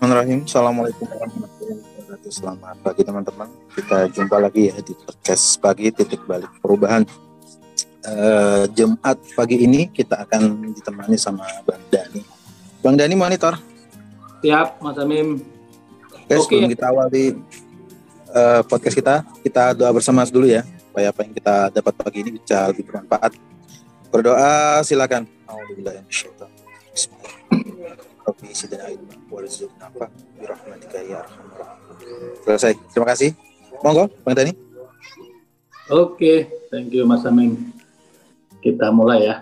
Bismillahirrahmanirrahim. Assalamualaikum warahmatullahi wabarakatuh. Selamat pagi teman-teman. Kita jumpa lagi ya di podcast pagi titik balik perubahan. Jumat pagi ini kita akan ditemani sama Bang Dani. Bang Dani monitor. Siap, Mas Amim. Oke, sebelum kita awali podcast kita doa bersama dulu ya, supaya apa yang kita dapat pagi ini bisa lebih bermanfaat. Berdoa silakan. Selesai. Terima kasih. Monggo, Bang Dani. Oke, thank you Mas Amim. Kita mulai ya.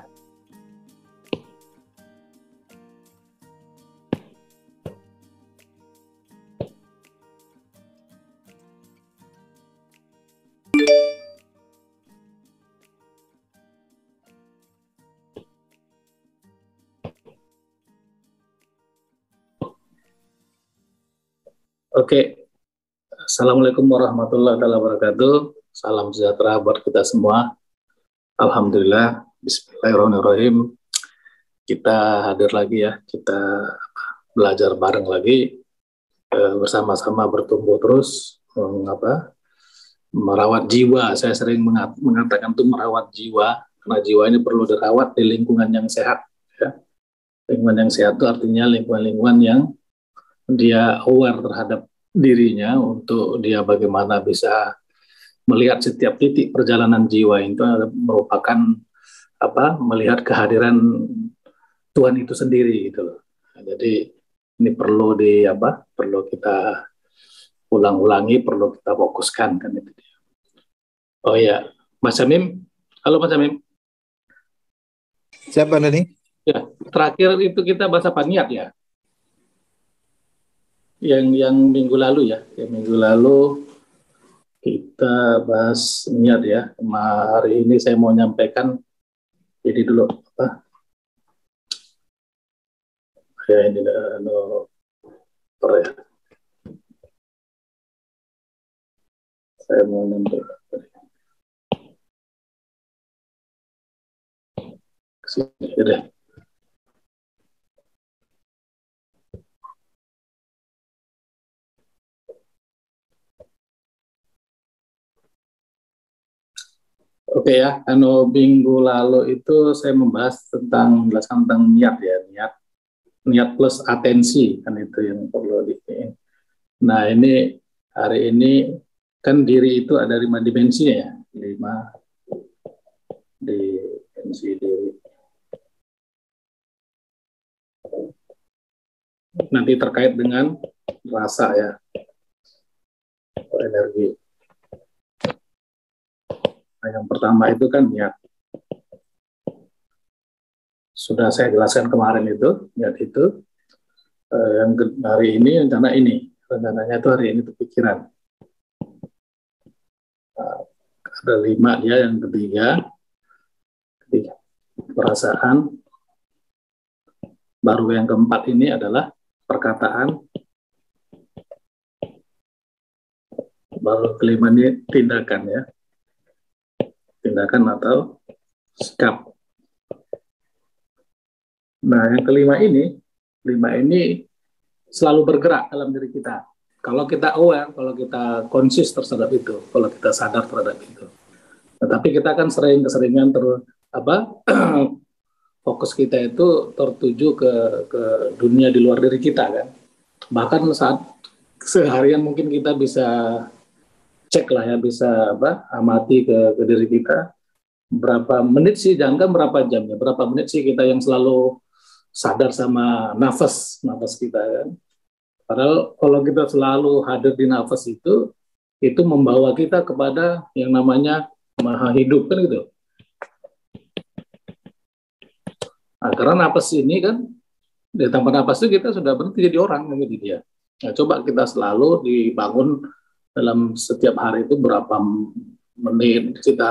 Oke, Assalamualaikum warahmatullahi wabarakatuh. Salam sejahtera buat kita semua. Alhamdulillah, Bismillahirrahmanirrahim. Kita hadir lagi ya, kita belajar bareng lagi, bersama-sama bertumbuh terus, merawat jiwa. Saya sering mengatakan itu merawat jiwa, karena jiwa ini perlu dirawat di lingkungan yang sehat. Ya. Lingkungan yang sehat itu artinya lingkungan-lingkungan yang dia aware terhadap dirinya, untuk dia bagaimana bisa melihat setiap titik perjalanan jiwa itu merupakan melihat kehadiran Tuhan itu sendiri gitu loh. Nah, jadi ini perlu perlu kita ulang-ulangi, perlu kita fokuskan kan itu dia. Oh ya, Mas Amim. Halo Mas Amim. Siapa Dani? Ya, terakhir itu kita bahas apa, niat ya? Yang minggu lalu ya, minggu lalu kita bahas niat ya. Hari ini saya mau nyampaikan ini dulu ini ya. Saya mau nyampaikan sini deh. Oke ya, minggu lalu itu saya menjelaskan tentang niat ya, niat plus atensi kan itu yang perlu Nah ini hari ini kan diri itu ada 5 dimensi ya, 5 dimensi diri. Nanti terkait dengan rasa ya, energi. Nah, yang pertama itu kan niat. Sudah saya jelaskan kemarin itu, niat itu. Yang hari ini rencananya itu hari ini itu pikiran. Ada 5 ya, yang ketiga perasaan. Baru yang keempat ini adalah perkataan. Baru kelima ini tindakan ya. Tindakan atau sikap. Nah, yang kelima ini selalu bergerak dalam diri kita. Kalau kita aware, kalau kita conscious terhadap itu, kalau kita sadar terhadap itu. Tetapi kita kan keseringan fokus kita itu tertuju ke dunia di luar diri kita kan. Bahkan saat seharian mungkin kita bisa cek lah ya, bisa amati ke diri kita, berapa menit sih, jangan berapa jam ya, berapa menit sih kita yang selalu sadar sama nafas kita kan. Padahal kalau kita selalu hadir di nafas itu membawa kita kepada yang namanya maha hidup kan gitu. Nah, karena nafas ini kan, di tanpa nafas itu kita sudah berhenti jadi orang gitu dia. Nah, coba kita selalu dibangun dalam setiap hari itu berapa menit kita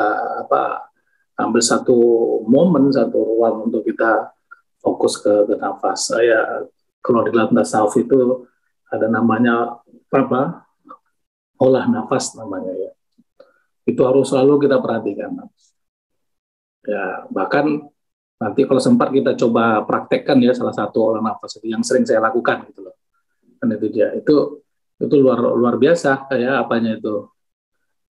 ambil satu momen, satu ruang untuk kita fokus ke nafas. Saya kalau di dalam tasawuf itu ada namanya olah nafas namanya ya. Itu harus selalu kita perhatikan. Ya, bahkan nanti kalau sempat kita coba praktekkan ya salah satu olah nafas itu yang sering saya lakukan gitu loh. kan itu dia. Itu luar biasa kayak apanya itu.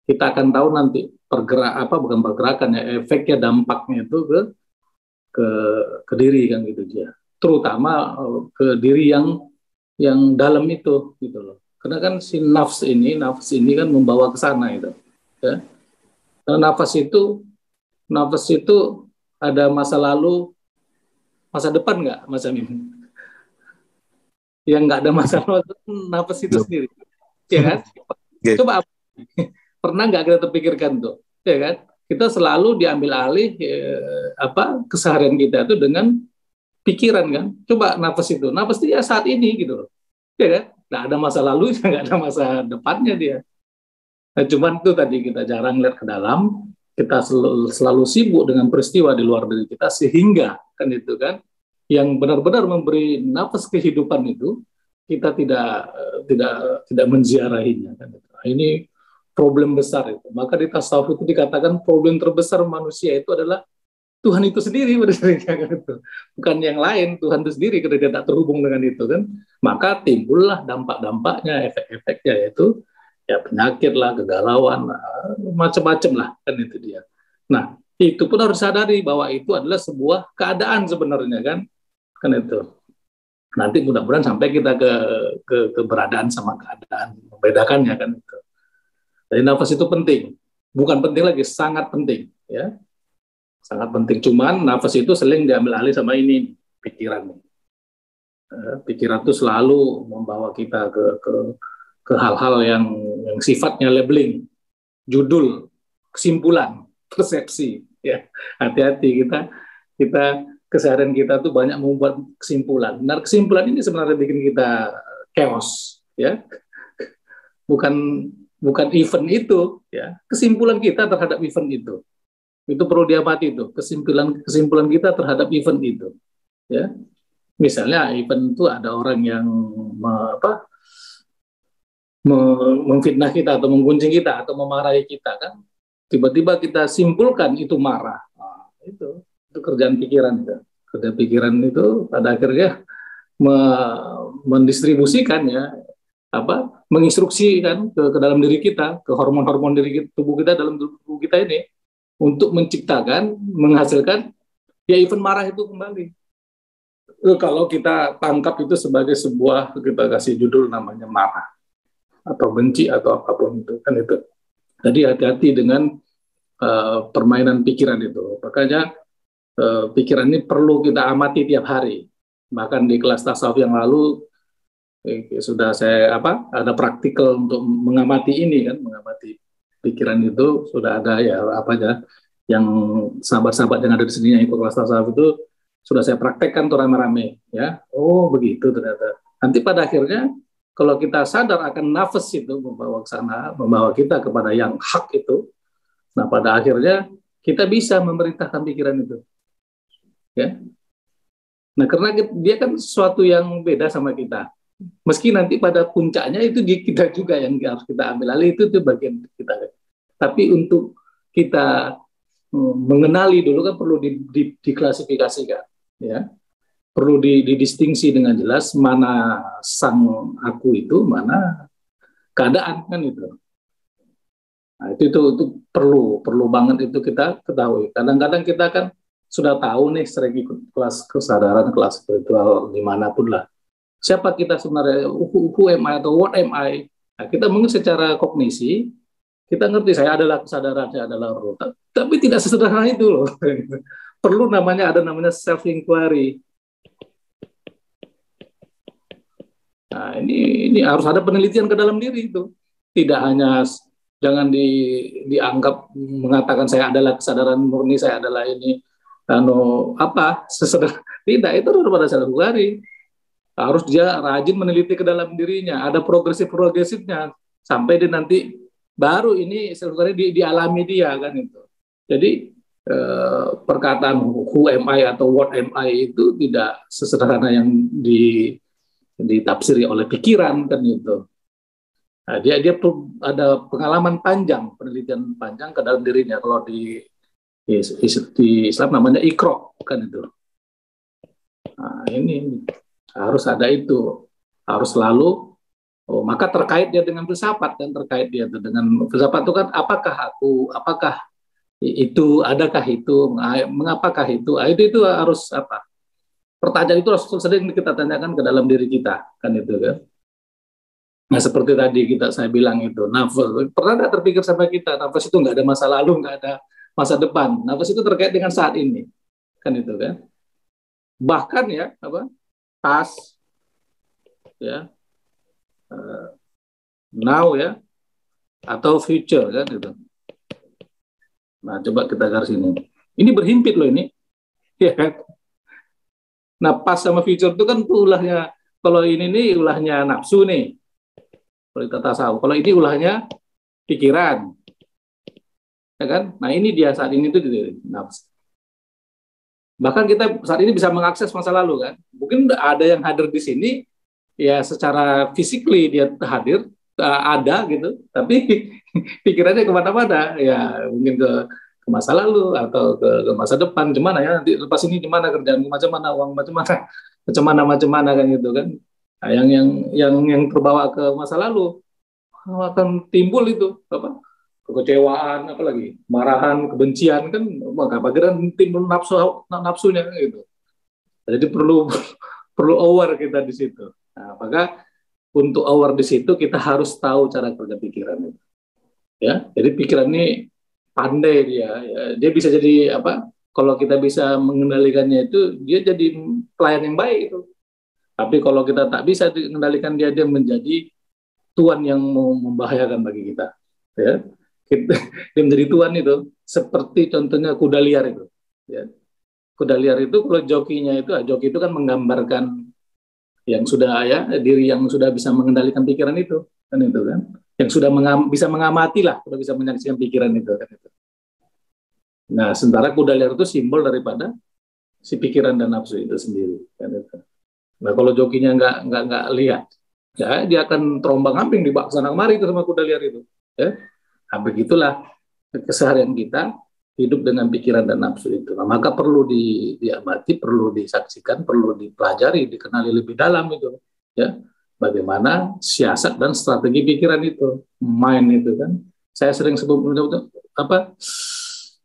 Kita akan tahu nanti bukan pergerakan ya, efeknya, dampaknya itu ke diri kan gitu dia. Terutama ke diri yang dalam itu gitu loh. Karena kan si nafs ini kan membawa ke sana itu. Ya. Karena nafas itu ada masa lalu, masa depan nggak, Mas Amin? Yang nggak ada masa lalu nafas itu sendiri, ya kan? Coba pernah nggak kita terpikirkan tuh, ya kan? Kita selalu diambil alih keseharian kita itu dengan pikiran kan. Coba nafas itu ya saat ini gitu loh, ya kan? Nggak ada masa lalu, nggak ada masa depannya dia. Nah, cuman itu tadi kita jarang lihat ke dalam, kita selalu sibuk dengan peristiwa di luar diri kita, sehingga kan itu kan yang benar-benar memberi nafas kehidupan itu kita tidak menziarahinya kan. Nah, ini problem besar itu. Maka di tasawuf itu dikatakan problem terbesar manusia itu adalah Tuhan itu sendiri, kan itu. Bukan yang lain, Tuhan itu sendiri ketika tidak terhubung dengan itu kan. Maka timbullah dampak-dampaknya, efek-efeknya, yaitu ya penyakit lah, kegalauan, macam-macam lah kan itu dia. Nah, itu pun harus sadari bahwa itu adalah sebuah keadaan sebenarnya kan itu. Nanti mudah-mudahan sampai kita ke keberadaan sama keadaan, membedakannya kan itu. Jadi nafas itu penting, bukan penting lagi, sangat penting ya. Sangat penting, cuman nafas itu sering diambil alih sama ini, pikiran. Pikiran itu selalu membawa kita ke hal-hal yang sifatnya labeling, judul, kesimpulan, persepsi. Ya, hati-hati kita keseharian kita tuh banyak membuat kesimpulan. Nah, kesimpulan ini sebenarnya bikin kita chaos, ya. Bukan event itu, ya. Kesimpulan kita terhadap event itu perlu diamati itu. Kesimpulan kita terhadap event itu, ya. Misalnya event itu ada orang yang memfitnah kita atau menggunjing kita atau memarahi kita kan, tiba-tiba kita simpulkan itu marah. Nah, itu kerjaan pikiran. Kerjaan pikiran itu pada akhirnya mendistribusikan ya menginstruksikan ke dalam diri kita, ke hormon-hormon tubuh kita, dalam tubuh kita ini untuk menciptakan, menghasilkan ya event marah itu kembali. Kalau kita tangkap itu sebagai sebuah, kita kasih judul namanya marah atau benci atau apapun itu kan itu. Jadi hati-hati dengan permainan pikiran itu. Makanya pikiran ini perlu kita amati tiap hari. Bahkan di kelas tasawuf yang lalu sudah saya ada praktikal untuk mengamati ini kan, mengamati pikiran itu sudah ada ya yang sahabat-sahabat yang ada di sini yang ikut kelas tasawuf itu sudah saya praktekkan tuh rame-rame ya. Oh begitu ternyata. Nanti pada akhirnya kalau kita sadar akan nafas itu membawa ke sana, membawa kita kepada yang hak itu, nah pada akhirnya kita bisa memerintahkan pikiran itu. Ya. Nah karena dia kan sesuatu yang beda sama kita. Meski nanti pada puncaknya itu kita juga yang harus kita ambil alih, itu bagian kita. Tapi untuk kita mengenali dulu kan perlu diklasifikasikan, ya. Perlu didistingsi dengan jelas mana sang aku itu, mana keadaan kan itu. Nah, itu perlu banget itu kita ketahui. Kadang-kadang kita kan sudah tahu nih, sering ikut kelas kesadaran, kelas spiritual dimanapun lah. Siapa kita sebenarnya, who am I atau what am I? Nah, kita mungkin secara kognisi kita ngerti saya adalah kesadaran, saya adalah roh. Tapi tidak sesederhana itu loh. Perlu ada namanya self inquiry. Nah, ini harus ada penelitian ke dalam diri itu. Tidak hanya jangan dianggap mengatakan saya adalah kesadaran murni, saya adalah ini sesederhana. Tidak, itu harus pada self inquiry. Harus dia rajin meneliti ke dalam dirinya, ada progresifnya sampai dia nanti baru ini self inquiry dialami dia kan itu. Jadi perkataan who am I atau what am I itu tidak sesederhana yang ditafsiri oleh pikiran kan itu. Nah, dia ada pengalaman panjang, penelitian panjang ke dalam dirinya. Kalau di Islam namanya ikro kan itu. Nah, ini harus ada itu. harus selalu maka terkait dia dengan filsafat dan terkait dia dengan filsafat itu kan apakah itu, adakah itu, mengapakah itu, itu harus apa? Pertanyaan itu harus sering kita tanyakan ke dalam diri kita, kan itu kan. Nah seperti tadi saya bilang itu, nafas, pernah nggak terpikir sama kita, nafas itu nggak ada masa lalu, nggak ada masa depan, nafas itu terkait dengan saat ini, kan itu kan. Bahkan ya, past, ya, now ya, atau future kan itu. Nah coba kita garis ini berhimpit loh ini, ya kan. Nah past sama future itu kan ulahnya, kalau ini nih ulahnya nafsu nih, kalau kita tasawuf. Kalau ini ulahnya pikiran, ya kan. Nah ini dia saat ini tuh nafsu. Bahkan kita saat ini bisa mengakses masa lalu kan. Mungkin ada yang hadir di sini, ya secara physically dia hadir, ada gitu, tapi pikirannya kemana-mana, ya mungkin ke masa lalu atau ke masa depan, gimana ya nanti lepas ini gimana, kerjaan macam mana, uang macam mana kan gitu kan. Nah, yang terbawa ke masa lalu akan timbul itu kekecewaan, apalagi marahan, kebencian kan, maka pikiran timbul nafsunya gitu. Jadi perlu aware kita di situ. Nah, maka untuk aware di situ kita harus tahu cara kerja pikiran itu. Ya, jadi pikiran ini pandai dia. Ya, dia bisa jadi kalau kita bisa mengendalikannya itu, dia jadi pelayan yang baik itu. Tapi kalau kita tak bisa mengendalikan dia menjadi tuan yang membahayakan bagi kita. Ya, dia menjadi tuan itu, seperti contohnya kuda liar itu. Ya. Kuda liar itu kalau jokinya itu, joki itu kan menggambarkan yang sudah diri yang sudah bisa mengendalikan pikiran itu, kan itu kan, yang sudah bisa mengamati lah, sudah bisa menyaksikan pikiran itu kan itu. Nah sementara kuda liar itu simbol daripada si pikiran dan nafsu itu sendiri kan itu. Nah kalau jokinya nggak lihat, ya dia akan terombang-ambing di bak sana kemari itu sama kuda liar itu. Ya. Nah begitulah keseharian kita hidup dengan pikiran dan nafsu itu. Nah, maka perlu diamati, perlu disaksikan, perlu dipelajari, dikenali lebih dalam itu, ya. Bagaimana siasat dan strategi pikiran itu, mind itu kan. Saya sering menyebut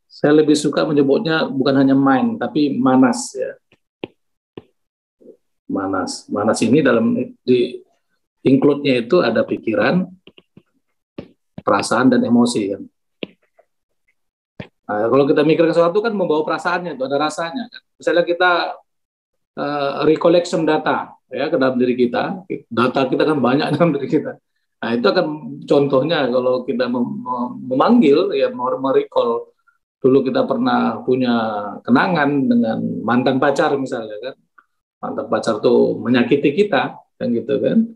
saya lebih suka menyebutnya bukan hanya mind, tapi manas ya. Manas ini dalam di include-nya itu ada pikiran, perasaan dan emosi kan. Nah, kalau kita mikir sesuatu kan membawa perasaannya, itu ada rasanya. Kan? Misalnya kita recollection data ya ke dalam diri kita, data kita kan banyak dalam diri kita. Nah itu akan contohnya kalau kita memanggil ya merecall dulu kita pernah punya kenangan dengan mantan pacar misalnya kan, mantan pacar tuh menyakiti kita kan gitu kan.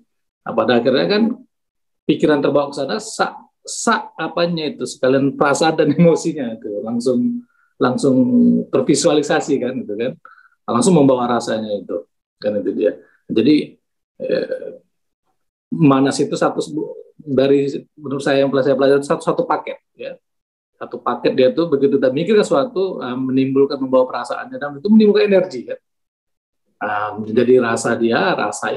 Nah, pada akhirnya kan pikiran terbawa ke sana apanya itu sekalian perasaan dan emosinya itu langsung tervisualisasi kan gitu kan, langsung membawa rasanya itu kan itu dia. Jadi manas itu dari menurut saya yang saya pelajari satu paket ya, satu paket dia tuh begitu kita mikir sesuatu membawa perasaannya dan itu menimbulkan energi kan. Jadi rasa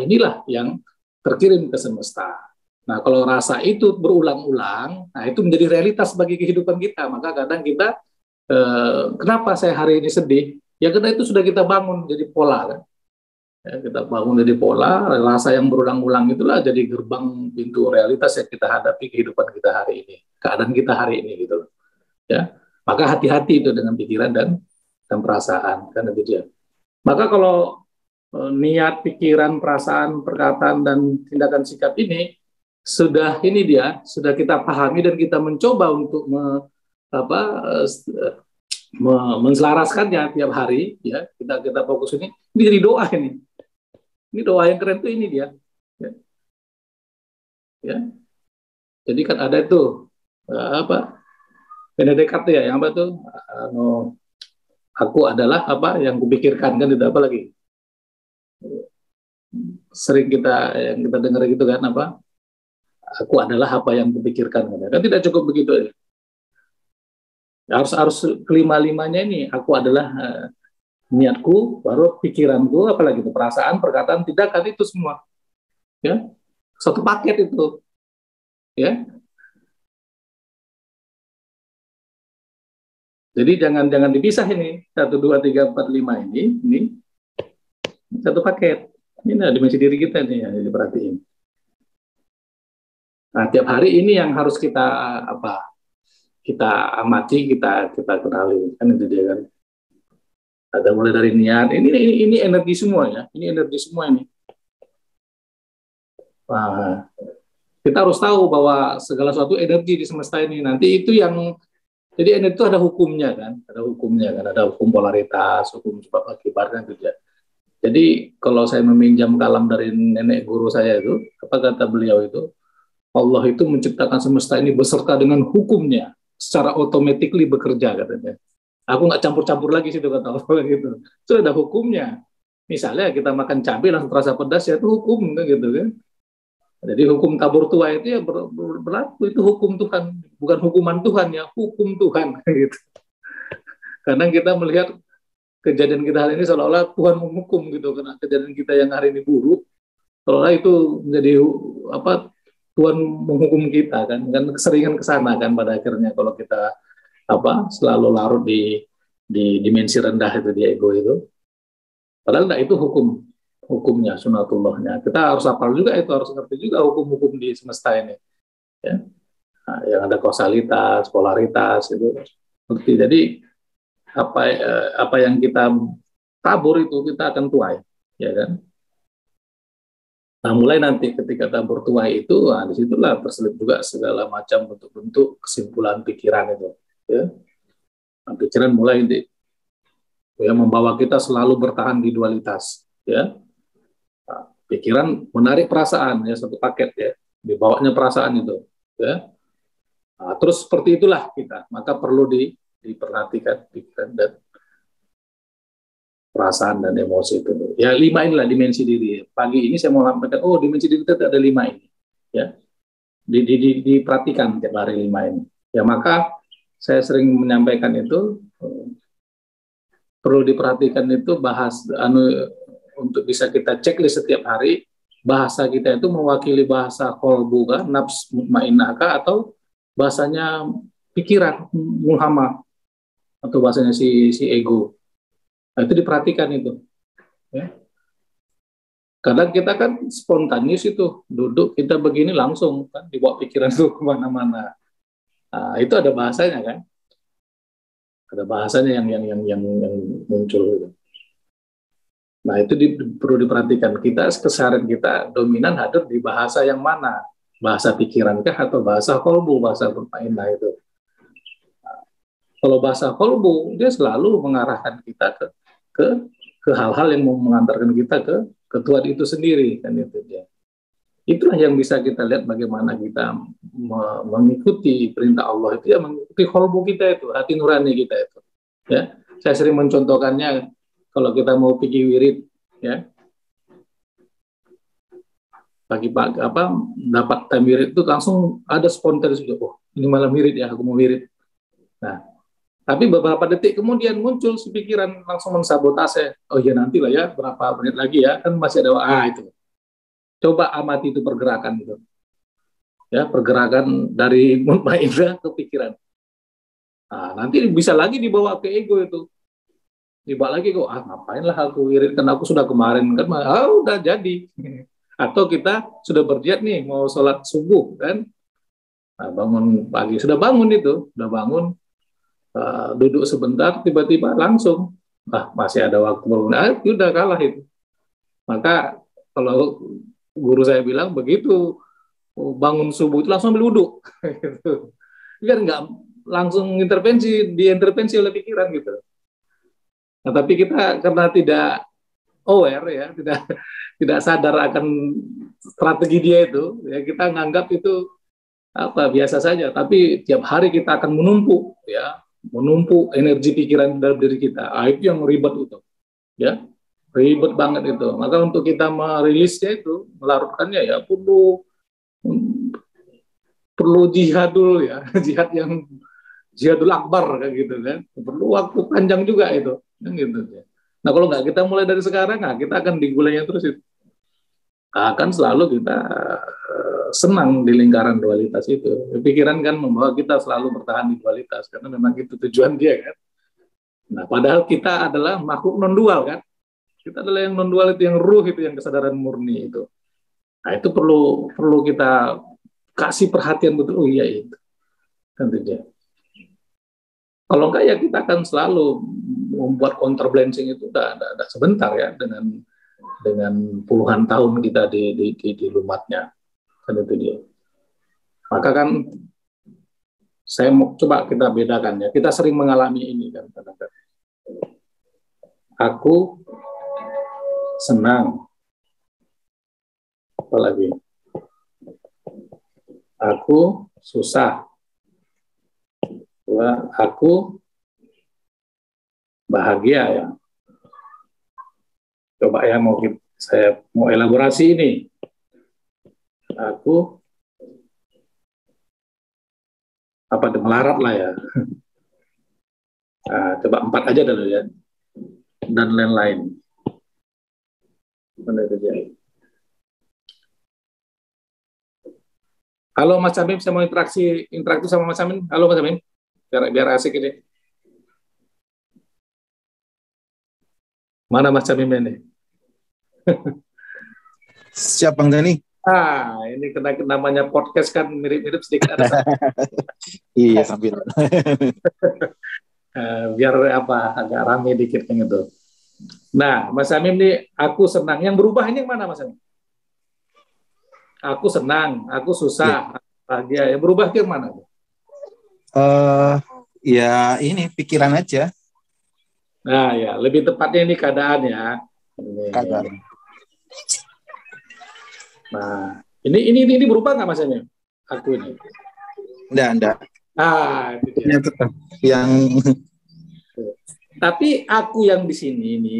inilah yang terkirim ke semesta. Nah, kalau rasa itu berulang-ulang, nah itu menjadi realitas bagi kehidupan kita. Maka kadang kita, kenapa saya hari ini sedih? Ya karena itu sudah kita bangun jadi pola kan. Ya, kita bangun jadi pola, rasa yang berulang-ulang itulah jadi gerbang pintu realitas yang kita hadapi kehidupan kita hari ini, keadaan kita hari ini gitu. Ya, maka hati-hati itu dengan pikiran dan perasaan kan itu dia. Maka kalau niat, pikiran, perasaan, perkataan dan tindakan sikap ini sudah kita pahami dan kita mencoba untuk menselaraskannya tiap hari ya, kita fokus ini jadi doa ini doa yang keren tuh ini dia ya. Jadi kan ada itu Benedict tuh ya yang tuh aku adalah yang kupikirkan kan itu lagi sering yang kita dengar gitu kan aku adalah apa yang kupikirkan kan tidak cukup begitu ya. Harus kelima-limanya ini, aku adalah niatku, baru pikiranku, apalagi itu perasaan, perkataan, tindakan itu semua ya, satu paket itu, ya. Jadi jangan dipisah ini 1, 2, 3, 4, 5 ini satu paket. Ini dimensi diri kita nih yang diperhatiin. Nah, tiap hari ini yang harus kita kita amati, kita kenali, kan itu dia kan. Ada mulai dari niat. Ini energi semua ya. Ini energi semua ini. Nah, kita harus tahu bahwa segala sesuatu energi di semesta ini. Nanti itu yang jadi energi itu ada hukumnya kan, ada hukum polaritas, hukum sebab akibat kan itu ya. Jadi kalau saya meminjam kalam dari nenek guru saya itu, apa kata beliau itu, Allah itu menciptakan semesta ini beserta dengan hukumnya, secara automatically bekerja katanya. Aku nggak campur-campur lagi situ kata Allah gitu. Itu ada hukumnya. Misalnya kita makan cabai langsung terasa pedas ya itu hukum kan gitu kan. Jadi hukum tabur tua itu ya berlaku, itu hukum Tuhan, bukan hukuman Tuhan ya, hukum Tuhan gitu. Kadang kita melihat kejadian kita hari ini seolah-olah Tuhan menghukum gitu, karena kejadian kita yang hari ini buruk, seolah itu menjadi Tuhan menghukum kita kan keseringan kesana kan pada akhirnya kalau kita selalu larut di dimensi rendah itu di ego itu. Padahal enggak, itu hukumnya, sunatullahnya. Kita harus hafal juga itu, harus ngerti juga hukum-hukum di semesta ini. Ya. Nah, yang ada kausalitas, polaritas itu. Jadi apa yang kita tabur itu kita akan tuai, ya kan? Nah, mulai nanti ketika tabur tuai itu, disitulah terselip juga segala macam bentuk-bentuk kesimpulan pikiran itu. Ya. Nah, pikiran mulai membawa kita selalu bertahan di dualitas, ya. Pikiran menarik perasaan ya, satu paket ya, dibawanya perasaan itu ya. Nah, terus seperti itulah kita, maka perlu diperhatikan pikiran dan perasaan dan emosi itu ya. 5 inilah dimensi diri. Pagi ini saya mau sampaikan, dimensi diri kita ada 5 ini ya, diperhatikan tiap hari 5 ini ya. Maka saya sering menyampaikan itu perlu diperhatikan itu untuk bisa kita checklist setiap hari, bahasa kita itu mewakili bahasa qalbu kah, nafs mutmainnah kah, atau bahasanya pikiran mulhama, atau bahasanya si ego. Nah, itu diperhatikan itu. Ya. Kadang kita kan spontanis itu, duduk kita begini langsung kan dibawa pikiran itu kemana-mana. Nah, itu ada bahasanya kan, ada bahasanya yang muncul gitu. Nah, itu perlu diperhatikan. Kita keseharian kita dominan hadir di bahasa yang mana? Bahasa pikirankah atau bahasa qalbu, bahasa mutmainnah itu? Nah, kalau bahasa qalbu, dia selalu mengarahkan kita ke hal-hal yang mengantarkan kita ke Tuhan itu sendiri kan itu dia. Itulah yang bisa kita lihat bagaimana kita mengikuti perintah Allah itu ya, mengikuti qalbu kita itu, hati nurani kita itu. Ya, saya sering mencontohkannya. Kalau kita mau pergi wirid, ya, pagi-pagi dapat time wirid itu langsung ada spontan juga. Ini malam wirid ya, aku mau wirid. Nah, tapi beberapa detik kemudian muncul pikiran langsung mensabotase. Oh ya nantilah ya, berapa menit lagi ya, kan masih ada itu. Coba amati itu pergerakan itu, ya, pergerakan dari mutmainnah ke pikiran. Nah, nanti bisa lagi dibawa ke ego itu. Dibawa lagi kok, ngapain lah aku wirid, kan aku sudah kemarin kan, udah jadi. Atau kita sudah berniat nih mau sholat subuh kan, bangun pagi, sudah bangun itu, duduk sebentar, tiba-tiba langsung, masih ada waktu bangun, udah kalah itu. Maka kalau guru saya bilang begitu bangun subuh itu langsung ambil wudhu, gitu. Biar nggak langsung diintervensi oleh pikiran gitu. Nah, tapi kita karena tidak aware ya, tidak sadar akan strategi dia itu, ya kita nganggap itu biasa saja. Tapi tiap hari kita akan menumpuk energi pikiran dalam diri kita. Itu yang ribet itu, ya, ribet banget itu. Maka untuk kita merilisnya itu, melarutkannya ya perlu jihadul ya, jihadul akbar kayak gitu kan. Perlu waktu panjang juga itu. Gitu. Nah, kalau nggak kita mulai dari sekarang, kita akan digulainya terus itu. akan selalu kita senang di lingkaran dualitas itu. Pikiran kan membawa kita selalu bertahan di dualitas karena memang itu tujuan dia kan. Nah, padahal kita adalah makhluk non dual kan. Kita adalah yang non dual itu, yang ruh itu, yang kesadaran murni itu. Nah, itu perlu kita kasih perhatian betul. Oh iya itu. Kan dia. Kalau enggak ya kita akan selalu membuat counterbalancing itu udah sebentar ya dengan puluhan tahun kita di lumatnya. Kan itu dia. Maka kan saya mau coba kita bedakan ya. Kita sering mengalami ini kan kadang-kadang. Aku senang. Apalagi aku susah. Aku bahagia ya. Coba ya saya mau elaborasi ini. Aku melarat lah ya. Nah, coba 4 aja dulu ya. Dan lain-lain. Halo Mas Amin, saya mau interaktif sama Mas Amin. Halo Mas Amin, biar asik ini. Mana Mas Amin ini? Siap Bang Dani. Ini namanya podcast kan mirip-mirip sedikit. Iya sambil. Biar agak rame dikit yang itu. Nah, Mas Amin nih, aku senang. Yang berubah ini yang mana Mas Amin? Aku senang, aku susah, bahagia. Yang berubah itu yang mana? Ya ini pikiran aja. Nah ya, lebih tepatnya ini keadaan ya. Keadaan. Nah, ini berubah nggak Mas Amin? Aku ini. Enggak. Itu dia. Ya, tetap. Yang tapi aku yang di sini ini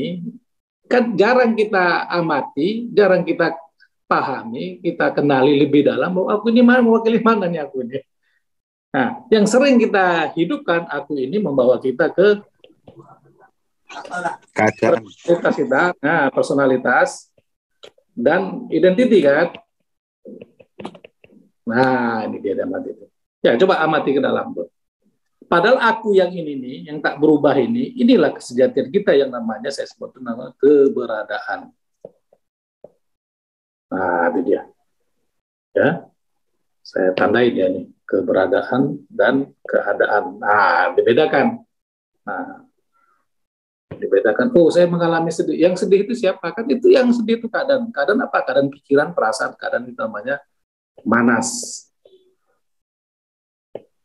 kan jarang kita amati, jarang kita pahami, kita kenali lebih dalam bahwa aku ini mewakili mana nih aku ini. Nah, yang sering kita hidupkan aku ini membawa kita ke keadaan. Personalitas dan identiti kan. Nah, ini dia amati itu. Ya, coba amati ke dalam tuh. Padahal aku yang ini nih, yang tak berubah ini, inilah kesejatian kita yang namanya saya sebut nama keberadaan. Nah, itu dia. Ya, saya tandai dia nih, keberadaan dan keadaan. Nah, dibedakan. Nah, dibedakan. Oh, saya mengalami sedih. Yang sedih itu siapa? Kan itu yang sedih itu keadaan. Keadaan apa? Keadaan pikiran, perasaan, keadaan itu namanya manas.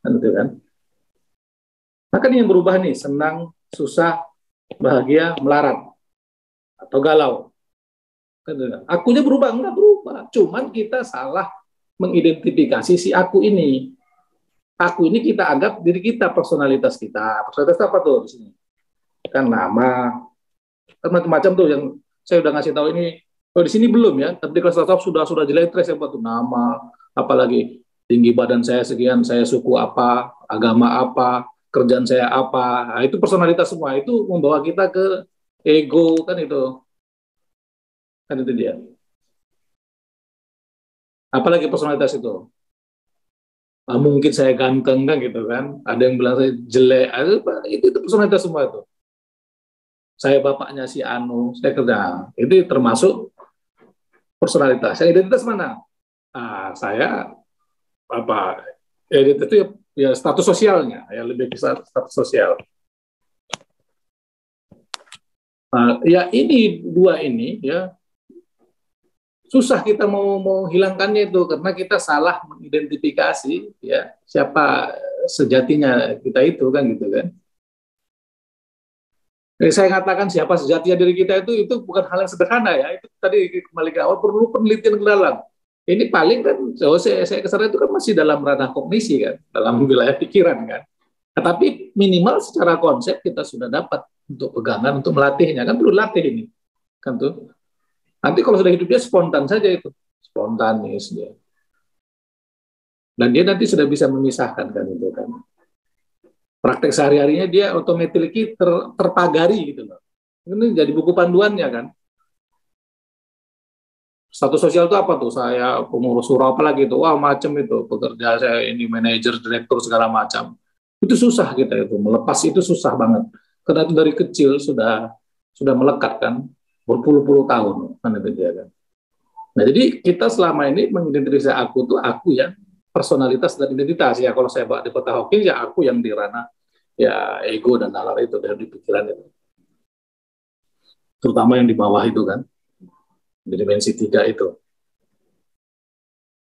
Kan itu kan? Maka yang berubah nih, senang, susah, bahagia, melarat, atau galau. Akunya berubah? Enggak berubah. Cuman kita salah mengidentifikasi si aku ini. Aku ini kita anggap diri kita, personalitas kita. Personalitas apa tuh di sini? Kan nama, kan macam-macam tuh yang saya udah ngasih tahu ini. Oh di sini belum ya, tapi di kelas tatap sudah jelek saya buat tuh nama, apalagi tinggi badan saya sekian, saya suku apa, agama apa, kerjaan saya apa. Nah, itu personalitas semua, itu membawa kita ke ego kan itu. Kan itu dia. Apalagi personalitas itu. Mungkin saya ganteng kan gitu kan. Ada yang bilang saya jelek. Itu personalitas semua itu. Saya bapaknya si Anu, saya kerja. Itu termasuk personalitas. Yang identitas mana? Saya identitas itu ya status sosialnya, ya lebih ke status sosial. Ya ini dua ini ya susah kita mau hilangkannya itu karena kita salah mengidentifikasi ya siapa sejatinya kita itu kan gitu kan. Jadi saya katakan siapa sejatinya diri kita itu bukan hal yang sederhana ya. Itu tadi kembali ke awal perlu penelitian ke dalam. Ini paling kan saya kesana itu kan masih dalam ranah kognisi kan, dalam wilayah pikiran kan. Tetapi minimal secara konsep kita sudah dapat untuk pegangan untuk melatihnya kan perlu latih ini kan tuh. Nanti kalau sudah hidupnya spontan saja itu, spontanis dia. Dan dia nanti sudah bisa memisahkan kan itu kan. Praktek sehari-harinya dia automatically terpagari gitu loh. Ini jadi buku panduannya kan. Status sosial itu apa tuh? Saya pengurus surau apa lagi itu? Wah, macam itu. Pekerja saya ini manajer, direktur segala macam. Itu susah kita itu. Melepas itu susah banget. Karena itu dari kecil sudah melekat kan, berpuluh-puluh tahun kan itu dia kan. Nah, jadi kita selama ini mengidentifikasi aku tuh aku ya, personalitas dan identitas ya. Kalau saya bawa di kota Hawking ya aku yang di ranah ya ego dan nalar itu dari pikiran itu. Terutama yang di bawah itu kan, di dimensi 3 itu.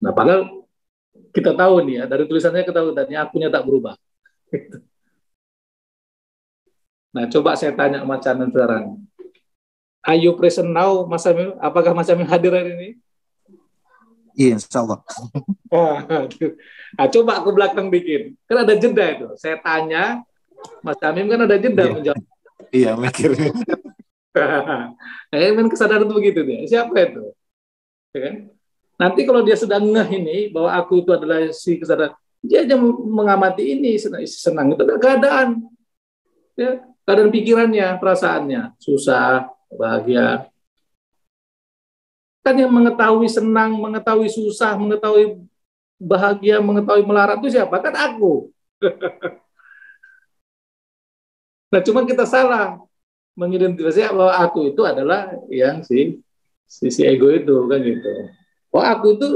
Nah, padahal kita tahu nih ya, dari tulisannya kita tahu dan akunya tak berubah. Nah, coba saya tanya Mas Camen sekarang. Are you present now, Mas Camen? Apakah Mas Camen hadir hari ini? Iya, insya Allah. Nah, coba ke belakang dikit. Kan ada jeda itu. Saya tanya, Mas Camen kan ada jeda menjawab. Iya, mikir. Nah, kesadaran itu begitu dia. Siapa itu? Ya kan? Nanti kalau dia sudah ngeh ini bahwa aku itu adalah si kesadaran, dia aja mengamati ini senang itu adalah keadaan, ya, keadaan pikirannya, perasaannya, susah, bahagia. Kan yang mengetahui senang, mengetahui susah, mengetahui bahagia, mengetahui melarat itu siapa? Kan aku. Nah, cuma kita salah mengidentifikasi bahwa aku itu adalah yang si ego itu kan gitu. Oh, aku itu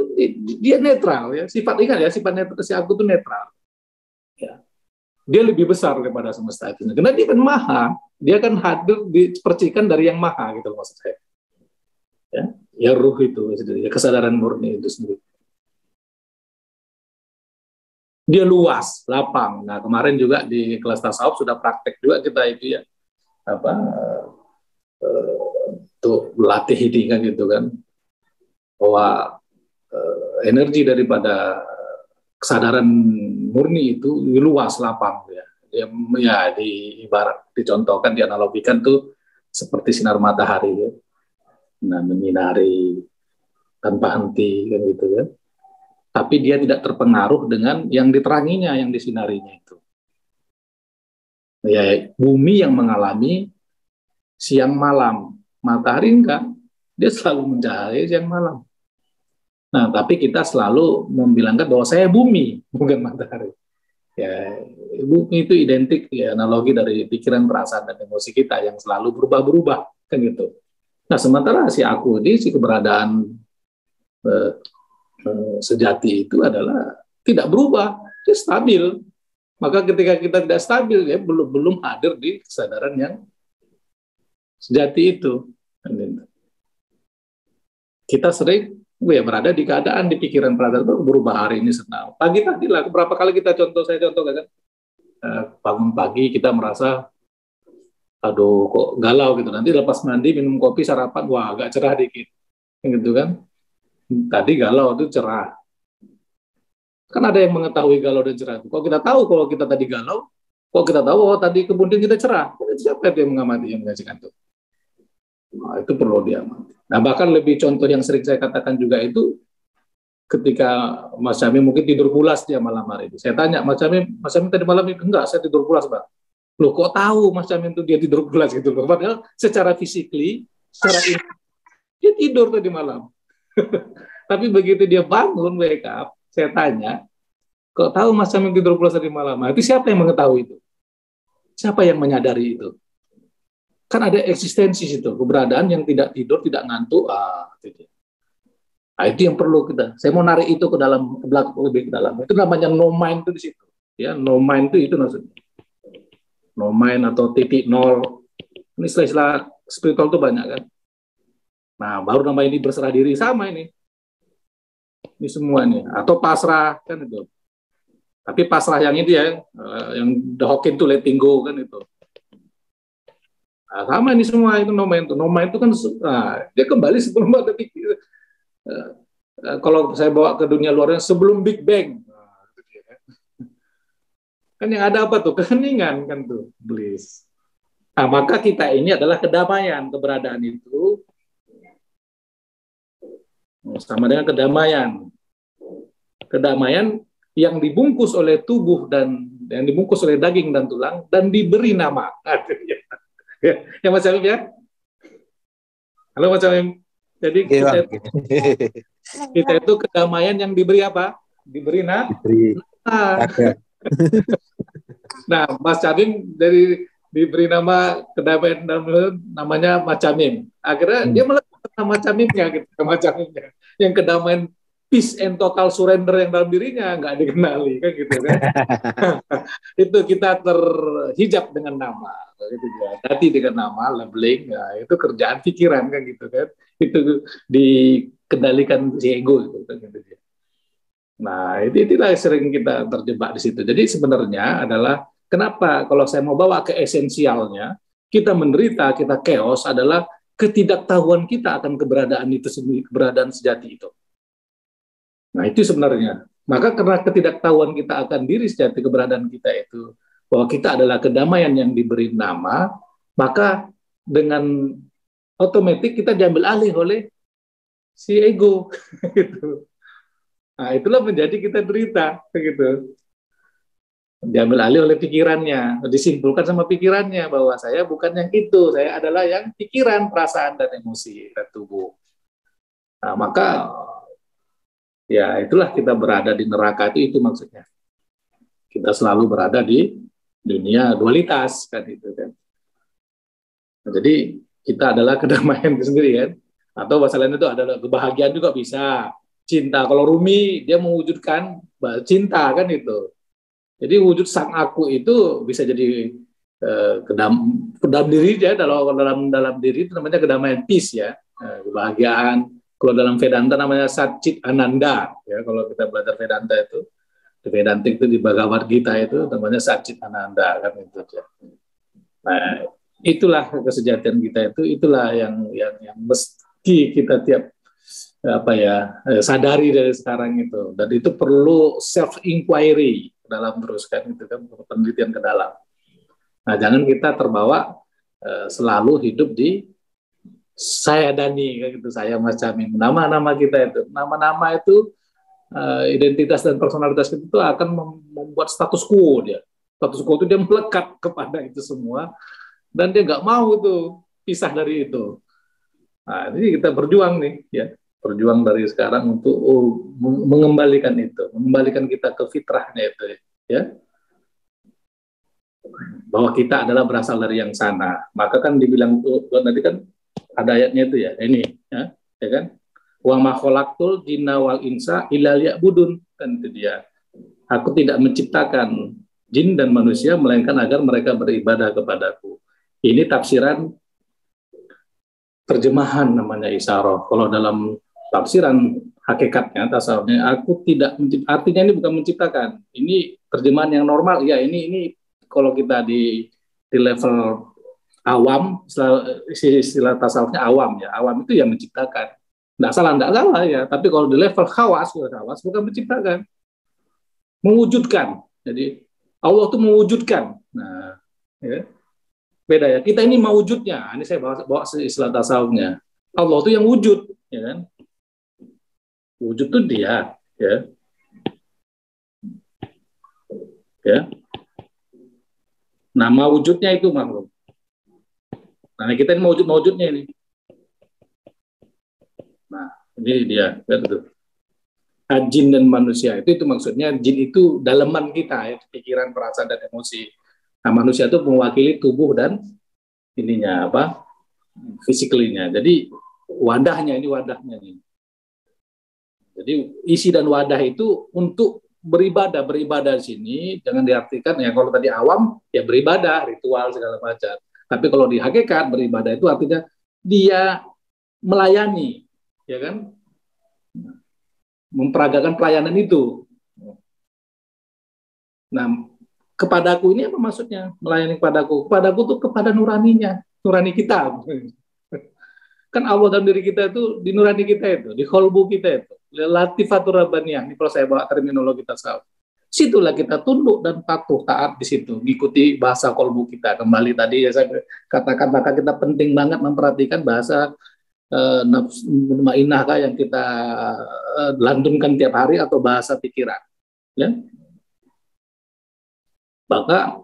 dia netral ya, sifat ingat ya, sifat netral si aku itu netral. Ya. Dia lebih besar daripada semesta itu. Karena dia kan maha, dia kan hadir dipercikan dari yang maha gitu maksud saya. Ya ruh itu sendiri, ya kesadaran murni itu sendiri. Dia luas, lapang. Nah, kemarin juga di kelas tasawuf sudah praktek juga kita itu ya. Apa untuk melatih ini kan gitu kan. Bahwa energi daripada kesadaran murni itu luas lapang ya. Ya di ibarat dicontohkan dianalogikan tuh seperti sinar matahari ya. Nah, menyinari tanpa henti kan gitu kan. Tapi dia tidak terpengaruh dengan yang diteranginya, yang disinarinya itu. Ya, bumi yang mengalami siang malam, matahari enggak, dia selalu mencahaya siang malam. Nah, tapi kita selalu membilangkan bahwa saya bumi, bukan matahari. Ya, bumi itu identik ya, analogi dari pikiran, perasaan, dan emosi kita yang selalu berubah-berubah, kan gitu. Nah, sementara si aku ini, si keberadaan sejati itu adalah tidak berubah, dia stabil. Maka ketika kita tidak stabil, ya belum hadir di kesadaran yang sejati itu. Kan gitu. Kita sering ya berada di keadaan di pikiran perasaan itu berubah hari ini senang. Pagi tadi lah berapa kali kita saya contoh kan bangun pagi kita merasa aduh kok galau gitu. Nanti lepas mandi minum kopi sarapan wah agak cerah dikit. Gitu kan. Tadi galau itu cerah. Kan ada yang mengetahui galau dan cerah. Kok kita tahu kalau kita tadi galau, kok kita tahu oh tadi kemudian kita cerah. Siapa yang mengamati yang menyaksikan itu? Nah, itu perlu diamati. Nah, bahkan lebih contoh yang sering saya katakan juga itu ketika Mas Syami mungkin tidur pulas dia malam hari itu. Saya tanya, Mas Syami tadi malam itu enggak, saya tidur pulas, Bang. Loh, kok tahu Mas Syami itu dia tidur pulas gitu loh. Padahal secara fisikly, secara dia tidur tadi malam. Tapi begitu dia bangun, wake up, saya tanya, kok tahu Mas Syami tidur pulas tadi malam? Nah, itu siapa yang mengetahui itu? Siapa yang menyadari itu? Kan ada eksistensi situ, keberadaan yang tidak tidur, tidak ngantuk. Nah, itu yang perlu kita. Saya mau narik itu ke dalam, ke belakang lebih ke dalam. Itu namanya no mind itu di situ. Ya, no mind itu maksudnya. No mind atau titik nol. Ini istilah-istilah spiritual itu banyak kan. Nah, baru nama ini berserah diri sama ini. Ini semua ini. Atau pasrah kan itu. Tapi pasrah yang itu ya, yang the Hawking itu letting go kan itu. Nah, sama ini semua itu no mind itu kan dia kembali sebelum ada pikir. Kalau saya bawa ke dunia luarnya sebelum Big Bang. Kan yang ada apa tuh? Keheningan kan tuh, bliss. Nah, maka kita ini adalah kedamaian, keberadaan itu sama dengan kedamaian. Kedamaian yang dibungkus oleh tubuh dan yang dibungkus oleh daging dan tulang dan diberi nama. Ya, Mas Syamim ya. Halo Mas Syamim. Jadi Oke, Bang. kita itu kedamaian yang diberi apa? Diberi Diberi nah, raga. nah, Mas Camim dari diberi nama kedamaian namanya Mas Camim. Akhirnya dia melekat nama Camimnya gitu, nama Camimnya. Yang kedamaian peace and total surrender yang dalam dirinya nggak dikenali kan gitu kan. Itu kita terhijab dengan nama gitu ya. Tadi dengan nama labeling ya, itu kerjaan pikiran kan gitu kan. Itu dikendalikan si ego gitu kan gitu ya. Nah, itulah sering kita terjebak di situ. Jadi sebenarnya adalah kenapa kalau saya mau bawa ke esensialnya, kita menderita, kita chaos adalah ketidaktahuan kita akan keberadaan itu sendiri, keberadaan sejati itu. Nah, itu sebenarnya. Maka karena ketidaktahuan kita akan diri sejati keberadaan kita itu, bahwa kita adalah kedamaian yang diberi nama, maka dengan otomatis kita diambil alih oleh si ego. Gitu. Nah, itulah menjadi kita derita, begitu. Diambil alih oleh pikirannya, disimpulkan sama pikirannya bahwa saya bukan yang itu, saya adalah yang pikiran, perasaan, dan emosi dan tubuh. Nah, maka ya itulah kita berada di neraka itu maksudnya. Kita selalu berada di dunia dualitas kan itu kan. Nah, jadi kita adalah kedamaian itu sendiri kan. Atau bahasa lain itu adalah kebahagiaan juga bisa. Cinta, kalau Rumi dia mewujudkan cinta kan itu. Jadi wujud sang aku itu bisa jadi kedam diri ya, dalam diri itu namanya kedamaian peace ya, kebahagiaan. Kalau dalam Vedanta namanya Satchit Ananda ya, kalau kita belajar Vedanta itu di Vedantik itu di Bhagavad Gita itu namanya Satchit Ananda kan itu ya. Nah, itulah kesejatian kita itu, itulah yang mesti kita tiap sadari dari sekarang itu, dan itu perlu self inquiry ke dalam terus kan itu kan, penelitian ke dalam. Nah, jangan kita terbawa selalu hidup di saya Dani kan gitu, saya Mas Camim. Nama-nama kita itu, nama-nama itu identitas dan personalitas kita itu akan membuat status quo dia. Status quo itu dia melekat kepada itu semua dan dia nggak mau tuh pisah dari itu. Nah, ini kita berjuang nih ya. Berjuang dari sekarang untuk mengembalikan itu, mengembalikan kita ke fitrahnya itu ya, bahwa kita adalah berasal dari yang sana. Maka kan dibilang nanti kan ada ayatnya itu ya, ini ya kan, wa ma khalaqtul jinna wal insa illa liya'budun, kan itu dia. Aku tidak menciptakan jin dan manusia melainkan agar mereka beribadah kepadaku. Ini tafsiran terjemahan namanya isyarah. Kalau dalam tafsiran hakikatnya, tasawufnya, aku tidak artinya ini bukan menciptakan. Ini terjemahan yang normal. Ya, ini kalau kita di level awam, istilah tasawufnya awam ya. Awam itu yang menciptakan. Enggak salah ya. Tapi kalau di level khawas bukan menciptakan. Mewujudkan. Jadi Allah itu mewujudkan. Nah, ya. Beda ya. Kita ini mewujudnya. Ini saya bawa istilah tasawufnya. Allah itu yang wujud, ya kan? Wujud itu dia, ya. Ya. Nama wujudnya itu makhluk. Nah, kita ini mewujudnya ini. Nah, ini dia, betul. Jin dan manusia itu maksudnya jin itu daleman kita, ya, pikiran, perasaan dan emosi. Nah, manusia itu mewakili tubuh dan ininya apa? Fisiklinya. Jadi wadahnya ini. Jadi isi dan wadah itu untuk beribadah di sini jangan diartikan ya kalau tadi awam ya beribadah, ritual segala macam. Tapi kalau di hakikat beribadah itu artinya dia melayani, ya kan? Memperagakan pelayanan itu. Nah, kepadaku ini apa maksudnya? Melayani kepadaku. Kepadaku tuh kepada nuraninya, nurani kita. Kan Allah dalam diri kita itu, di nurani kita itu, di kolbu kita itu. Latifatur Rabbaniyah, ini kalau saya bawa terminologi tasawuf. Situlah kita tunduk dan patuh taat di situ, mengikuti bahasa kolbu kita. Kembali tadi ya saya katakan, maka kita penting banget memperhatikan bahasa nafsu mutmainnah yang kita lantunkan tiap hari atau bahasa pikiran. Ya. Maka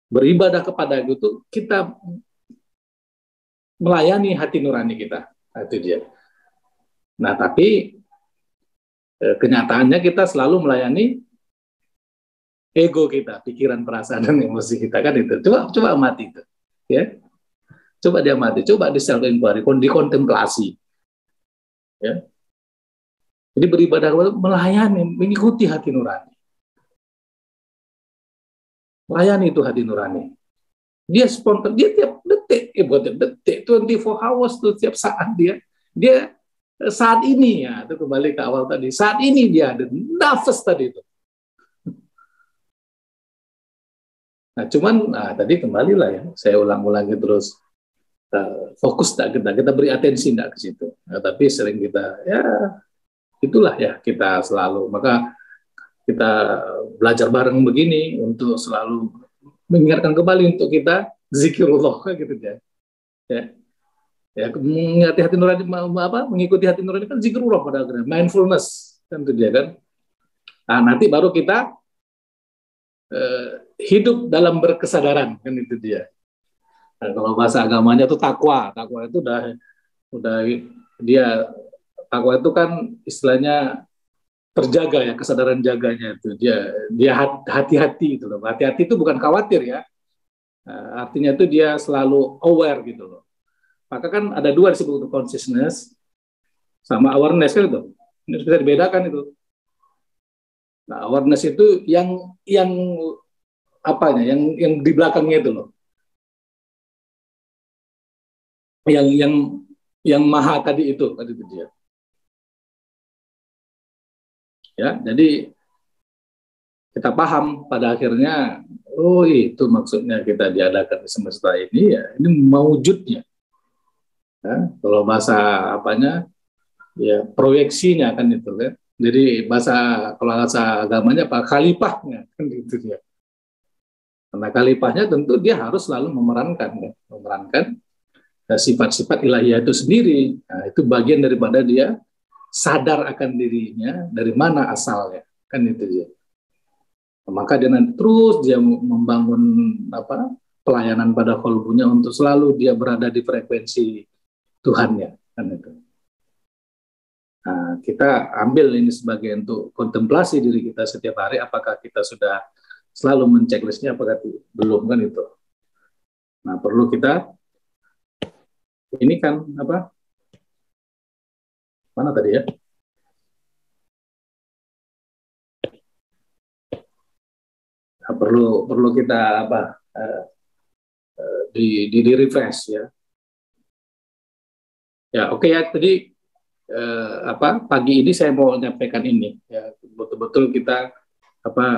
beribadah kepada itu kita melayani hati nurani kita. Nah, itu dia. Nah, tapi kenyataannya kita selalu melayani ego kita, pikiran, perasaan, dan emosi kita, kan itu. Coba amati itu, ya. Coba diamati, coba di self inquiry, dikontemplasi, ya. Jadi beribadah melayani, mengikuti hati nurani, melayani itu hati nurani. Dia spontan, dia tiap detik, bukan tiap detik, 24 hours tuh, tiap saat dia saat ini, ya, itu kembali ke awal tadi, saat ini dia ada nafas tadi itu. Nah, cuman tadi kembalilah ya, saya ulang-ulangi terus, fokus kita beri atensi ke situ. Nah, tapi sering kita, ya itulah ya, kita selalu, maka kita belajar bareng begini untuk selalu mengingatkan kembali untuk kita zikirullah, gitu ya. Ya, mengikuti hati nurani, mengikuti hati nurani kan zikirullah pada akhirnya, mindfulness kan itu dia kan. Nah, nanti baru kita hidup dalam berkesadaran, kan itu dia. Nah, kalau bahasa agamanya itu takwa itu udah dia, takwa itu kan istilahnya terjaga ya, kesadaran jaganya itu dia hati-hati itu loh. Hati-hati itu bukan khawatir ya, artinya itu dia selalu aware gitu loh. Maka kan ada dua disebut consciousness sama awareness kan itu, ini bisa dibedakan itu. Nah, awareness itu yang apanya, yang di belakangnya itu loh, yang maha tadi itu dia. Ya, jadi kita paham pada akhirnya, oh itu maksudnya kita diadakan di semesta ini ya, ini mewujudnya. Ya, kalau bahasa apanya, ya proyeksinya kan itu kan. Jadi kalau bahasa agamanya apa, khalifahnya kan gitu dia. Karena khalifahnya tentu dia harus selalu memerankan sifat-sifat ilahiyah itu sendiri. Nah, itu bagian daripada dia sadar akan dirinya dari mana asalnya, kan itu dia. Maka dia nanti terus dia membangun pelayanan pada kolbunya untuk selalu dia berada di frekuensi Tuhannya, kan itu. Nah, kita ambil ini sebagai untuk kontemplasi diri kita setiap hari, apakah kita sudah selalu menceklisnya, apakah belum, kan itu. Nah, perlu kita ini kan mana tadi ya? Nah, perlu kita di refresh ya. Ya, oke ya, tadi pagi ini saya mau menyampaikan ini ya, betul-betul kita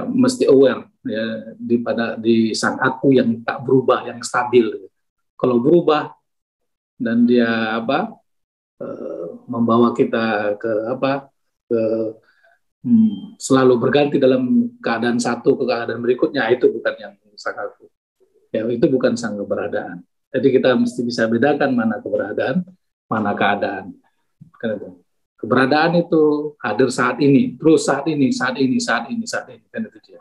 mesti aware ya di sang aku yang tak berubah, yang stabil. Kalau berubah dan dia membawa kita ke selalu berganti dalam keadaan satu ke keadaan berikutnya, itu bukan yang sang aku. Ya, itu bukan sang keberadaan. Jadi kita mesti bisa bedakan mana keberadaan, mana keadaan. Keberadaan itu hadir saat ini, terus saat ini, kan itu dia.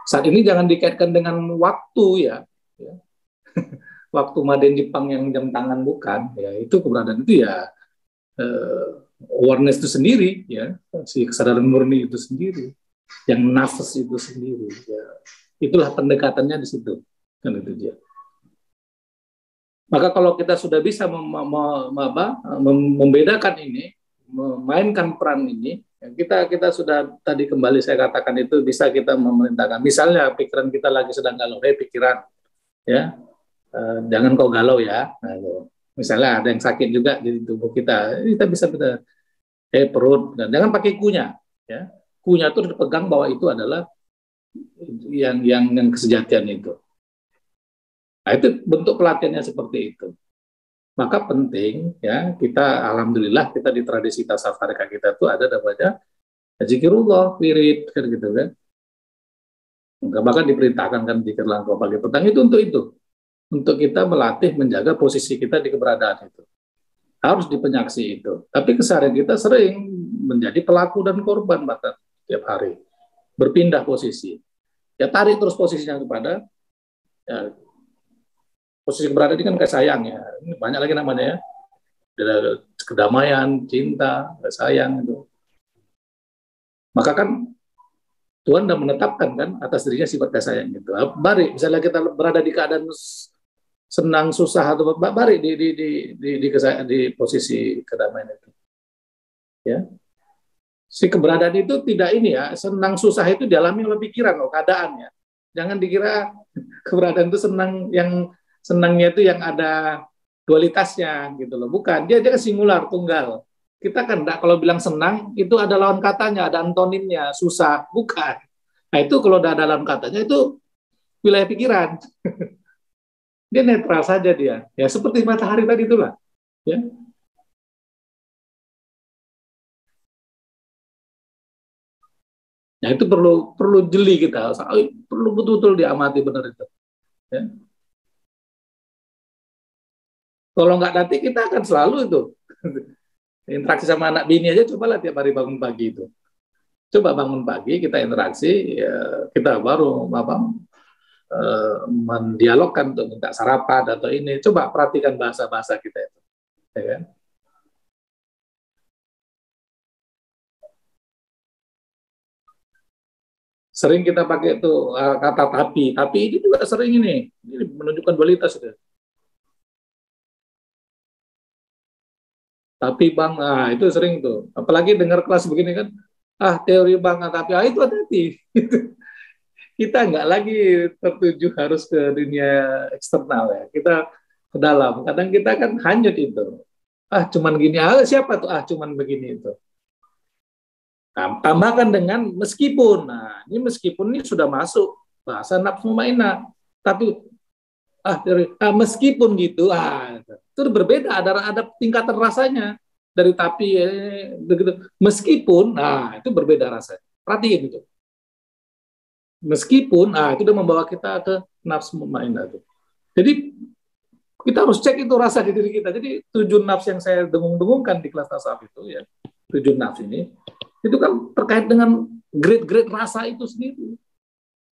Saat ini jangan dikaitkan dengan waktu ya. Waktu Maden Jepang yang jam tangan, bukan ya, itu keberadaan itu ya awareness itu sendiri ya, si kesadaran murni itu sendiri, yang nafas itu sendiri ya. Itulah pendekatannya di situ, kan itu dia. Maka kalau kita sudah bisa membedakan ini, memainkan peran ini, kita sudah tadi kembali saya katakan itu bisa kita memerintahkan. Misalnya pikiran kita lagi sedang galau, pikiran, ya, jangan kau galau ya. Nah, misalnya ada yang sakit juga di tubuh kita bisa perut, dan jangan pakai kunyah, ya. Kunyah itu dipegang bahwa itu adalah yang kesejatian itu. Nah, itu bentuk pelatihannya seperti itu. Maka penting ya, kita alhamdulillah kita di tradisi tasawuf tarekat kita itu ada namanya zikirullah, wirid, kan gitu kan. Bahkan diperintahkan kan zikir langkah pagi petang itu untuk kita melatih menjaga posisi kita di keberadaan itu. Harus di penyaksi itu. Tapi keseharian kita sering menjadi pelaku dan korban bahkan tiap hari. Berpindah posisi. Ya tarik terus posisinya kepada ya, posisi keberadaan ini kan kayak sayang ya. Ini banyak lagi namanya ya. kedamaian, cinta, sayang itu. Maka kan Tuhan sudah menetapkan kan atas dirinya sifat kasih sayang gitu. Bari, misalnya kita berada di keadaan senang, susah atau bari di posisi kedamaian itu. Ya. Si keberadaan itu tidak ini ya, senang susah itu dialami oleh pikiran, keadaan ya. Jangan dikira keberadaan itu yang senangnya itu yang ada dualitasnya gitu loh. Bukan, dia singular, tunggal. Kita kan enggak, kalau bilang senang itu ada lawan katanya, ada antonimnya, susah, bukan. Nah itu kalau ada lawan katanya itu wilayah pikiran. Dia netral saja dia. Ya seperti matahari tadi itulah. Ya. Nah itu perlu jeli kita, perlu betul-betul diamati benar itu. Ya. Kalau nggak nanti kita akan selalu itu interaksi sama anak bini aja, cobalah tiap hari bangun pagi itu. Coba bangun pagi kita interaksi, ya, kita baru mendialogkan untuk minta sarapan atau ini. Coba perhatikan bahasa-bahasa kita itu, ya kan? Sering kita pakai itu kata tapi ini juga sering ini menunjukkan dualitas itu. Tapi bang, itu sering tuh. Apalagi dengar kelas begini kan, teori bang, tapi itu hati-hati. Kita nggak lagi tertuju harus ke dunia eksternal ya. Kita ke dalam. Kadang kita kan hanyut itu. Cuman gini, siapa tuh? Cuman begini itu. Tambahkan dengan meskipun. Nah, ini meskipun ini sudah masuk bahasa nafsu mutmainnah. Tapi meskipun gitu, itu berbeda. Ada tingkatan rasanya dari tapi begitu. Meskipun, itu berbeda rasanya. Perhatiin itu. Meskipun, itu udah membawa kita ke nafsu mutmainnah itu. Jadi kita harus cek itu rasa di diri kita. Jadi 7 nafsu yang saya dengung-dengungkan di kelas tasawuf itu ya, 7 nafsu ini itu kan terkait dengan grade-grade rasa itu sendiri,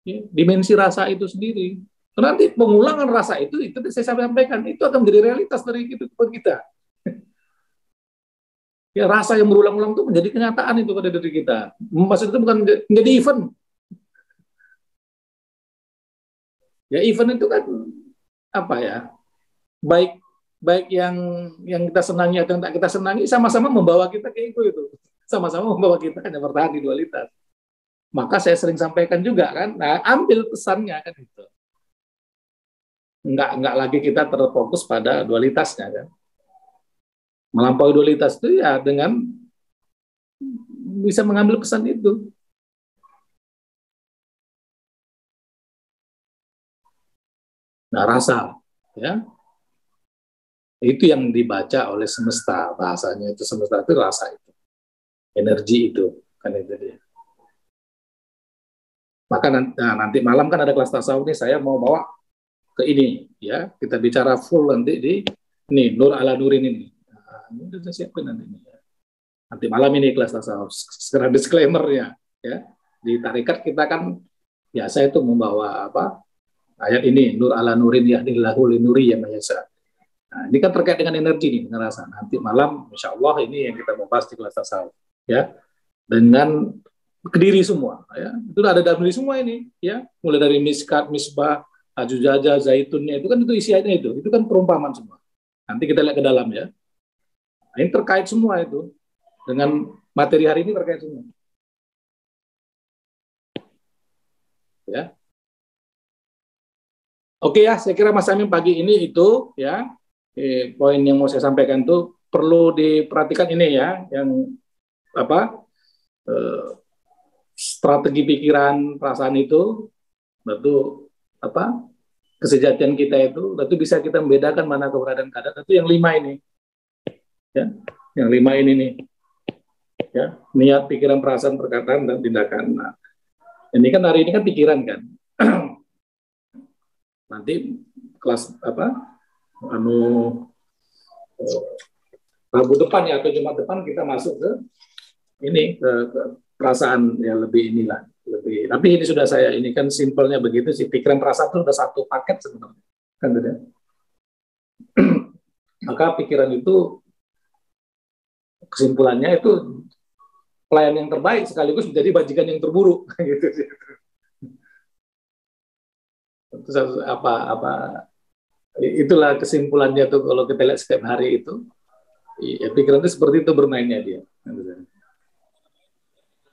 ya, dimensi rasa itu sendiri. Nanti pengulangan rasa itu saya sampaikan itu akan menjadi realitas dari kehidupan kita. Ya rasa yang berulang-ulang itu menjadi kenyataan itu pada diri kita. Maksud itu bukan menjadi event. Ya event itu kan apa ya? Baik yang kita senangi atau yang tak kita senangi sama-sama membawa kita ke ego itu. Sama-sama membawa kita hanya bertahan di dualitas. Maka saya sering sampaikan juga kan, ambil pesannya kan itu. Enggak lagi kita terfokus pada dualitasnya kan. Melampaui dualitas itu ya dengan bisa mengambil pesan itu. Nah, rasa ya. Itu yang dibaca oleh semesta, bahasanya itu semesta itu rasa itu. Energi itu kan itu dia. Maka nanti malam kan ada kelas tasawuf nih, saya mau bawa ke ini ya, kita bicara full nanti di ini Nur ala Nurin ini. Ini udah saya siapin nanti ini ya. Nanti malam ini kelas tasawuf. Sekarang disclaimer-nya ya. Di tarekat kita kan biasa itu membawa ayat ini Nur ala Nurin yahdillahu linuri ya mayasa. Nah, ini kan terkait dengan energi nih, dengan rasa. Nanti malam insya Allah ini yang kita mau bahas di kelas tasawuf ya. Dengan kediri semua ya. Itu ada dalam diri semua ini ya. Mulai dari miskat, misbah, ajujaja, zaitunnya itu kan itu isiannya itu kan perumpamaan semua. Nanti kita lihat ke dalam ya. Nah, ini terkait semua itu dengan materi hari ini terkait semua. Ya. Oke ya, saya kira Mas Amin pagi ini itu ya poin yang mau saya sampaikan itu perlu diperhatikan ini ya, yang strategi pikiran perasaan itu, lalu kesejatian kita itu, lalu bisa kita membedakan mana keberadaan keadaan. Itu yang 5 ini, ya, yang 5 ini nih, ya, niat, pikiran, perasaan, perkataan dan tindakan. Nah, ini kan hari ini kan pikiran kan, nanti kelas Rabu depan ya atau Jumat depan kita masuk ke ini ke perasaan ya lebih inilah lebih. Tapi ini sudah saya ini kan simpelnya begitu sih, pikiran perasaan itu sudah satu paket sebenarnya kan tidak. Maka pikiran itu kesimpulannya itu pelayan yang terbaik sekaligus menjadi bajikan yang terburuk gitu sih. Terus itulah kesimpulannya tuh kalau kita lihat setiap hari itu. Ya, pikiran itu seperti itu bermainnya dia.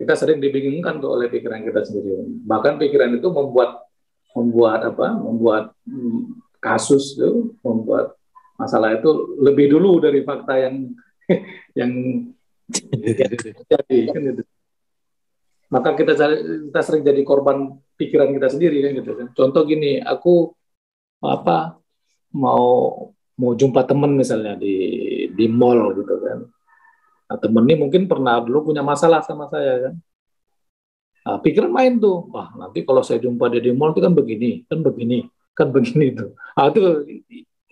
Kita sering dibingungkan tuh oleh pikiran kita sendiri. Bahkan pikiran itu membuat kasus tuh, membuat masalah itu lebih dulu dari fakta yang yang terjadi kan gitu. Maka kita sering jadi korban pikiran kita sendiri kan gitu kan. Contoh gini, aku mau jumpa teman misalnya di mall gitu kan. Nah, temen ini mungkin pernah dulu punya masalah sama saya kan. Nah, pikiran main tuh, wah nanti kalau saya jumpa dia di mall itu kan begini itu. Ah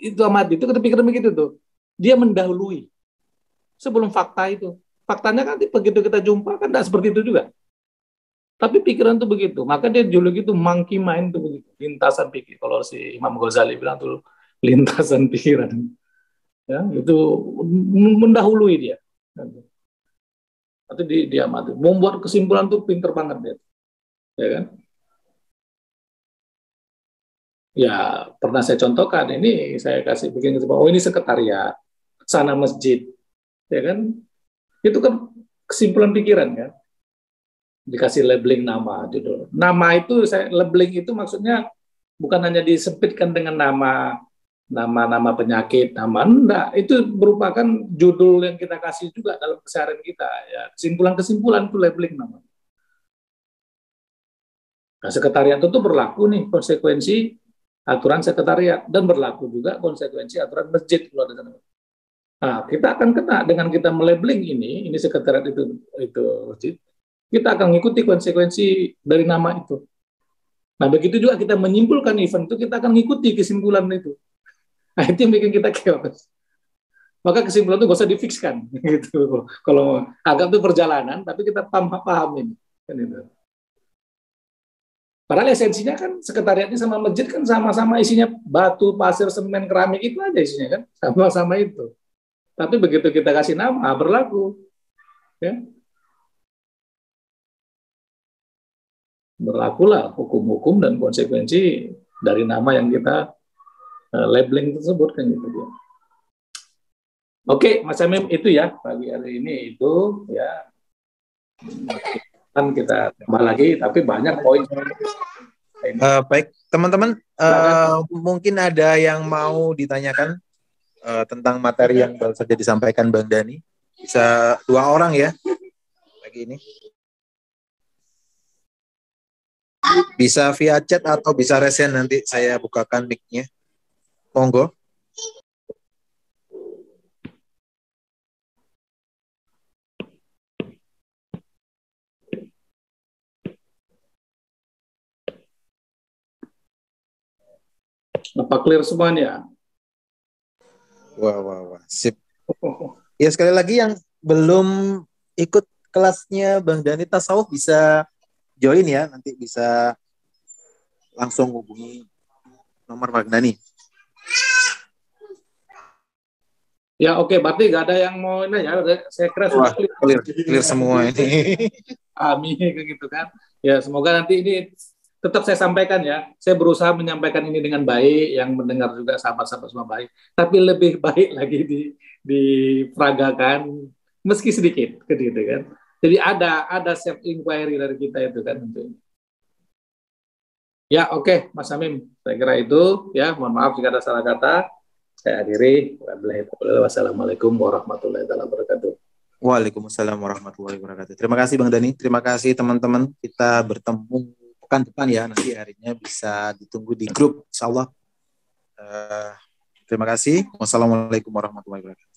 itu amat itu kita pikiran begitu tuh. Dia mendahului sebelum fakta itu. Faktanya kan begitu kita jumpa kan tidak seperti itu juga. Tapi pikiran tuh begitu. Maka dia dulu gitu monkey mind tuh begitu. Lintasan pikir. Kalau si Imam Ghazali bilang tuh lintasan pikiran. Ya, itu mendahului dia. Atau dia mati. Membuat kesimpulan tuh pinter banget dia. Ya kan? Ya, pernah saya contohkan. Ini saya kasih bikin kesimpulan. Oh, ini sekretariat. Sana masjid. Ya kan? Itu kan kesimpulan pikiran kan. Dikasih labeling nama judul. Nama itu labeling itu maksudnya bukan hanya disempitkan dengan nama penyakit, nama enggak, itu merupakan judul yang kita kasih juga dalam keseharian kita ya. Kesimpulan-kesimpulan itu labeling nama. Nah, sekretariat itu berlaku nih konsekuensi aturan sekretariat dan berlaku juga konsekuensi aturan masjid kalau ada. Nah, kita akan kena dengan kita melabeling ini sekretariat itu masjid. Kita akan mengikuti konsekuensi dari nama itu. Nah, begitu juga kita menyimpulkan event itu, kita akan mengikuti kesimpulan itu. Nah, itu yang bikin kita chaos. Maka kesimpulan itu gak usah difikskan. Gitu. Kalau anggap itu perjalanan, tapi kita pahamin. Kan itu. Padahal esensinya kan sekretariatnya sama masjid kan sama-sama isinya batu, pasir, semen, keramik, itu aja isinya kan. Sama-sama itu. Tapi begitu kita kasih nama, berlaku. Ya. Berlakulah hukum-hukum dan konsekuensi dari nama yang kita labeling tersebut kan gitu ya. Oke, Mas Amim itu ya pagi hari ini itu ya kan kita tambah lagi tapi banyak poin. Baik teman-teman, mungkin ada yang mau ditanyakan tentang materi yang baru saja disampaikan Bang Dani. Bisa 2 orang ya pagi ini. Bisa via chat atau bisa resen, nanti saya bukakan mic-nya. Monggo. Apa clear semuanya? Wah. Sip. Ya sekali lagi yang belum ikut kelasnya Bang Dani Tasawuf bisa join ya, nanti bisa langsung hubungi nomor Bang Dani. Ya oke, berarti nggak ada yang mau nanya. Saya kira sudah clear semua ini. Amin gitu kan. Ya semoga nanti ini tetap saya sampaikan ya. Saya berusaha menyampaikan ini dengan baik, yang mendengar juga sahabat-sahabat semua baik. Tapi lebih baik lagi diperagakan meski sedikit, gitu kan. Jadi ada self inquiry dari kita itu kan tentunya. Ya oke, Mas Amim, saya kira itu ya. Mohon maaf jika ada salah kata. Saya akhiri. Wassalamualaikum warahmatullahi wabarakatuh. Waalaikumsalam warahmatullahi wabarakatuh. Terima kasih Bang Dani. Terima kasih teman-teman. Kita bertemu pekan depan ya. Nanti harinya bisa ditunggu di grup. Insyaallah. Terima kasih. Wassalamualaikum warahmatullahi wabarakatuh.